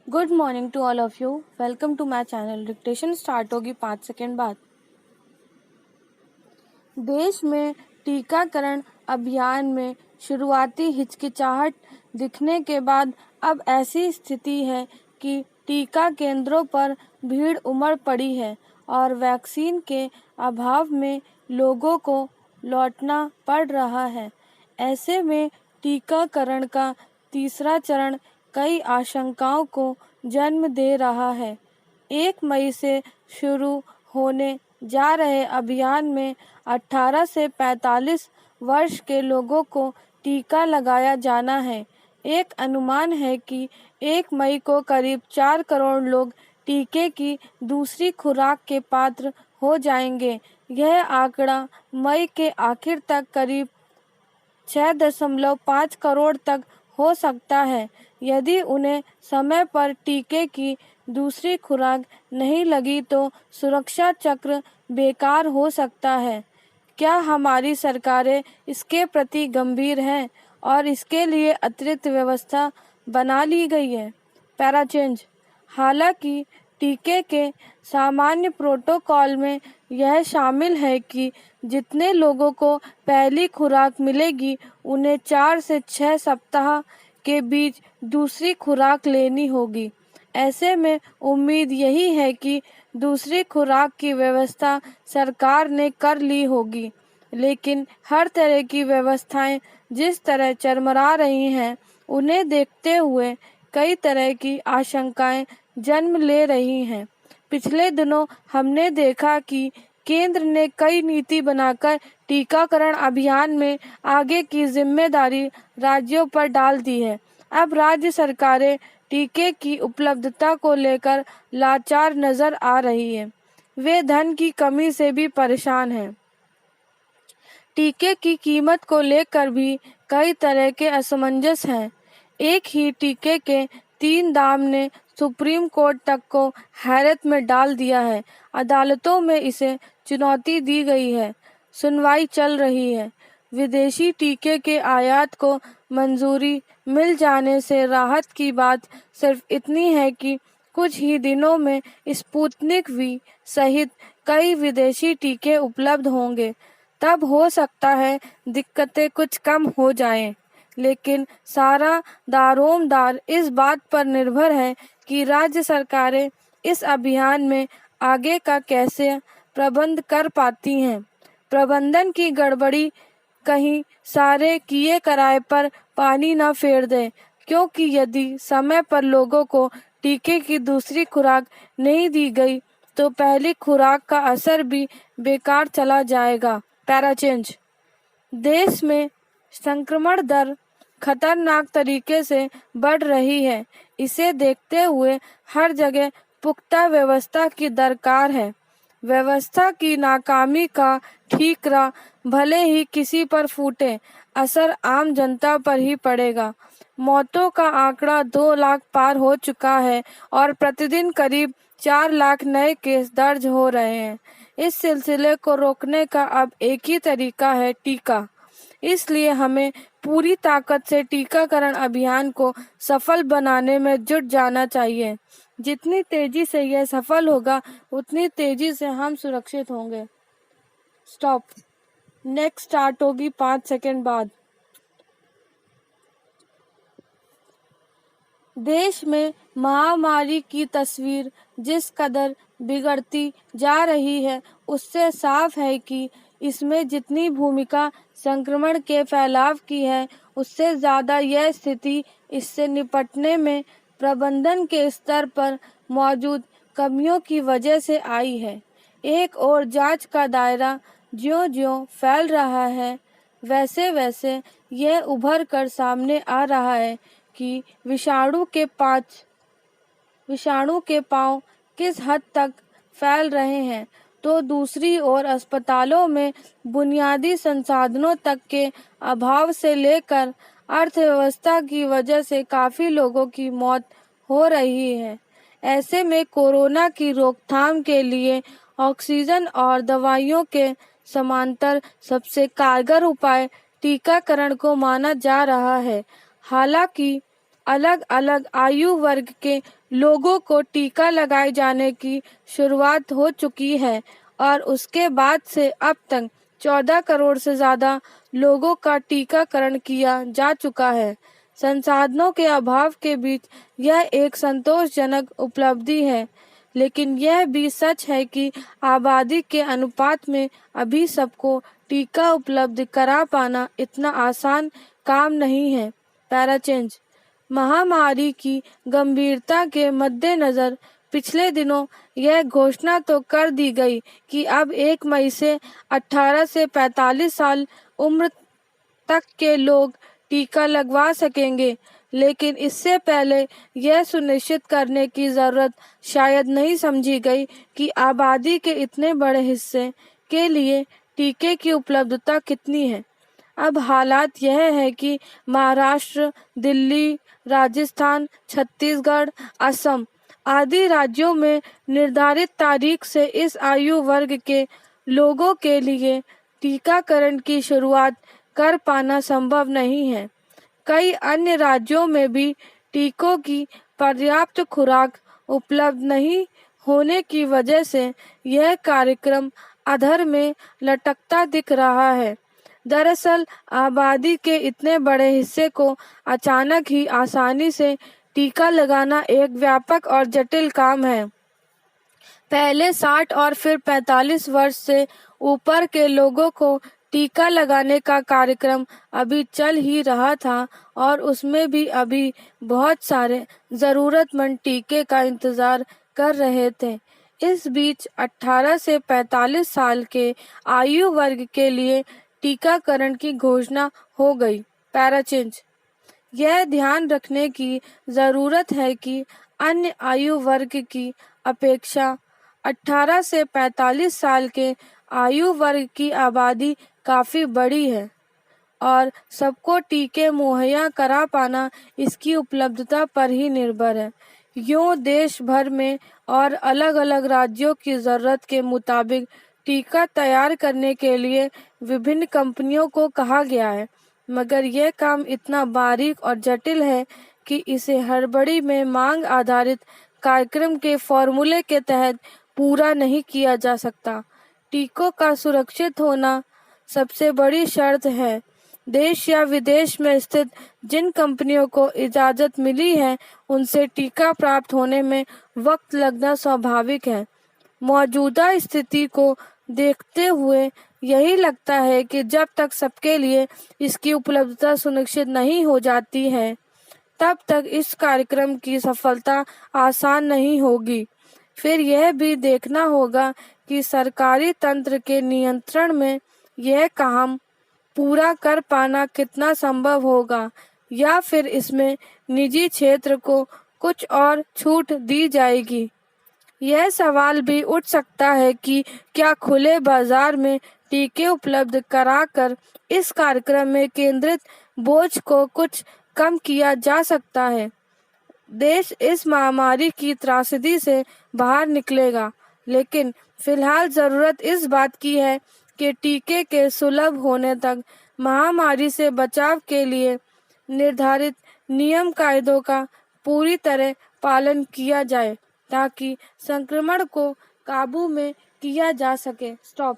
Good morning to all of you. Welcome to my channel. Dictation start होगी 5 second बाद। देश में टीकाकरण अभियान में शुरुआती हिचकिचाहट दिखने के बाद अब ऐसी स्थिति है कि टीका केंद्रों पर भीड़ उमड़ पड़ी है और वैक्सीन के अभाव में लोगों को लौटना पड़ रहा है। ऐसे में टीकाकरण का तीसरा चरण कई आशंकाओं को जन्म दे रहा है। 1 मई से शुरू होने जा रहे अभियान में 18 से 45 वर्ष के लोगों को टीका लगाया जाना है। एक अनुमान है कि 1 मई को करीब 4 करोड़ लोग टीके की दूसरी खुराक के पात्र हो जाएंगे। यह आंकड़ा मई के आखिर तक करीब 6.5 करोड़ तक हो सकता है यदि उन्हें समय पर टीके की दूसरी खुराक नहीं लगी तो सुरक्षा चक्र बेकार हो सकता है। क्या हमारी सरकारें इसके प्रति गंभीर हैं और इसके लिए अतिरिक्त व्यवस्था बना ली गई है? Para change. हालांकि टीके के सामान्य प्रोटोकॉल में यह शामिल है कि जितने लोगों को पहली खुराक मिलेगी उन्हें 4 से 6 सप्ताह के बीच दूसरी खुराक लेनी होगी। ऐसे में उम्मीद यही है कि दूसरी खुराक की व्यवस्था सरकार ने कर ली होगी, लेकिन हर तरह की व्यवस्थाएं जिस तरह चरमरा रही हैं उन्हें देखते हुए कई तरह की आशंकाएं जन्म ले रही हैं। पिछले दिनों हमने देखा कि केंद्र ने कई नीति बनाकर टीकाकरण अभियान में आगे की जिम्मेदारी राज्यों पर डाल दी है। अब राज्य सरकारें टीके की उपलब्धता को लेकर लाचार नजर आ रही है। वे धन की कमी से भी परेशान हैं। टीके की कीमत को लेकर भी कई तरह के असमंजस हैं। एक ही टीके के 3 दाम ने सुप्रीम कोर्ट तक को हैरत में डाल दिया है। अदालतों में इसे चुनौती दी गई है, सुनवाई चल रही है। विदेशी टीके के आयात को मंजूरी मिल जाने से राहत की बात सिर्फ इतनी है कि कुछ ही दिनों में स्पुतनिक वी सहित कई विदेशी टीके उपलब्ध होंगे। तब हो सकता है दिक्कतें कुछ कम हो जाएं, लेकिन सारा दारोमदार इस बात पर निर्भर है कि राज्य सरकारें इस अभियान में आगे का कैसे प्रबंध कर पाती हैं। प्रबंधन की गड़बड़ी कहीं सारे किए कराए पर पानी न फेर दे, क्योंकि यदि समय पर लोगों को टीके की दूसरी खुराक नहीं दी गई तो पहली खुराक का असर भी बेकार चला जाएगा। Para change. देश में संक्रमण दर खतरनाक तरीके से बढ़ रही है। इसे देखते हुए हर जगह पुख्ता व्यवस्था की दरकार है। व्यवस्था की नाकामी का ठीकरा भले ही किसी पर फूटे, असर आम जनता पर ही पड़ेगा। मौतों का आंकड़ा 2 लाख पार हो चुका है और प्रतिदिन करीब 4 लाख नए केस दर्ज हो रहे हैं। इस सिलसिले को रोकने का अब एक ही तरीका है, टीका। इसलिए हमें पूरी ताकत से टीकाकरण अभियान को सफल बनाने में जुट जाना चाहिए। जितनी तेजी से यह सफल होगा उतनी तेजी से हम सुरक्षित होंगे। स्टॉप। नेक्स्ट स्टार्ट होगी 5 सेकेंड बाद। देश में महामारी की तस्वीर जिस कदर बिगड़ती जा रही है उससे साफ है कि इसमें जितनी भूमिका संक्रमण के फैलाव की है उससे ज़्यादा यह स्थिति इससे निपटने में प्रबंधन के स्तर पर मौजूद कमियों की वजह से आई है। एक और जांच का दायरा ज्यों-ज्यों फैल रहा है वैसे वैसे यह उभर कर सामने आ रहा है कि विषाणु के पांव किस हद तक फैल रहे हैं, तो दूसरी ओर अस्पतालों में बुनियादी संसाधनों तक के अभाव से लेकर अर्थव्यवस्था की वजह से काफ़ी लोगों की मौत हो रही है। ऐसे में कोरोना की रोकथाम के लिए ऑक्सीजन और दवाइयों के समांतर सबसे कारगर उपाय टीकाकरण को माना जा रहा है। हालांकि अलग अलग आयु वर्ग के लोगों को टीका लगाए जाने की शुरुआत हो चुकी है और उसके बाद से अब तक 14 करोड़ से ज़्यादा लोगों का टीकाकरण किया जा चुका है। संसाधनों के अभाव के बीच यह एक संतोषजनक उपलब्धि है, लेकिन यह भी सच है कि आबादी के अनुपात में अभी सबको टीका उपलब्ध करा पाना इतना आसान काम नहीं है। पैराचेंज। महामारी की गंभीरता के मद्देनजर पिछले दिनों यह घोषणा तो कर दी गई कि अब 1 मई से 18 से 45 साल उम्र तक के लोग टीका लगवा सकेंगे, लेकिन इससे पहले यह सुनिश्चित करने की ज़रूरत शायद नहीं समझी गई कि आबादी के इतने बड़े हिस्से के लिए टीके की उपलब्धता कितनी है। अब हालात यह है कि महाराष्ट्र, दिल्ली, राजस्थान, छत्तीसगढ़, असम आदि राज्यों में निर्धारित तारीख से इस आयु वर्ग के लोगों के लिए टीकाकरण की शुरुआत कर पाना संभव नहीं है। कई अन्य राज्यों में भी टीकों की पर्याप्त खुराक उपलब्ध नहीं होने की वजह से यह कार्यक्रम अधर में लटकता दिख रहा है। दरअसल आबादी के इतने बड़े हिस्से को अचानक ही आसानी से टीका लगाना एक व्यापक और जटिल काम है। पहले 60 और फिर 45 वर्ष से ऊपर के लोगों को टीका लगाने का कार्यक्रम अभी चल ही रहा था और उसमें भी अभी बहुत सारे ज़रूरतमंद टीके का इंतज़ार कर रहे थे। इस बीच 18 से 45 साल के आयु वर्ग के लिए टीकाकरण की घोषणा हो गई। पैराचेंज। यह ध्यान रखने की ज़रूरत है कि अन्य आयु वर्ग की अपेक्षा 18 से 45 साल के आयु वर्ग की आबादी काफ़ी बड़ी है और सबको टीके मुहैया करा पाना इसकी उपलब्धता पर ही निर्भर है। यूँ देश भर में और अलग अलग राज्यों की ज़रूरत के मुताबिक टीका तैयार करने के लिए विभिन्न कंपनियों को कहा गया है, मगर यह काम इतना बारीक और जटिल है कि इसे हड़बड़ी में मांग आधारित कार्यक्रम के फॉर्मूले के तहत पूरा नहीं किया जा सकता। टीकों का सुरक्षित होना सबसे बड़ी शर्त है। देश या विदेश में स्थित जिन कंपनियों को इजाज़त मिली है उनसे टीका प्राप्त होने में वक्त लगना स्वाभाविक है। मौजूदा स्थिति को देखते हुए यही लगता है कि जब तक सबके लिए इसकी उपलब्धता सुनिश्चित नहीं हो जाती है, तब तक इस कार्यक्रम की सफलता आसान नहीं होगी। फिर यह भी देखना होगा कि सरकारी तंत्र के नियंत्रण में यह काम पूरा कर पाना कितना संभव होगा या फिर इसमें निजी क्षेत्र को कुछ और छूट दी जाएगी। यह सवाल भी उठ सकता है कि क्या खुले बाजार में टीके उपलब्ध कराकर इस कार्यक्रम में केंद्रित बोझ को कुछ कम किया जा सकता है। देश इस महामारी की त्रासदी से बाहर निकलेगा, लेकिन फिलहाल ज़रूरत इस बात की है कि टीके के सुलभ होने तक महामारी से बचाव के लिए निर्धारित नियम कायदों का पूरी तरह पालन किया जाए ताकि संक्रमण को काबू में किया जा सके। स्टॉप।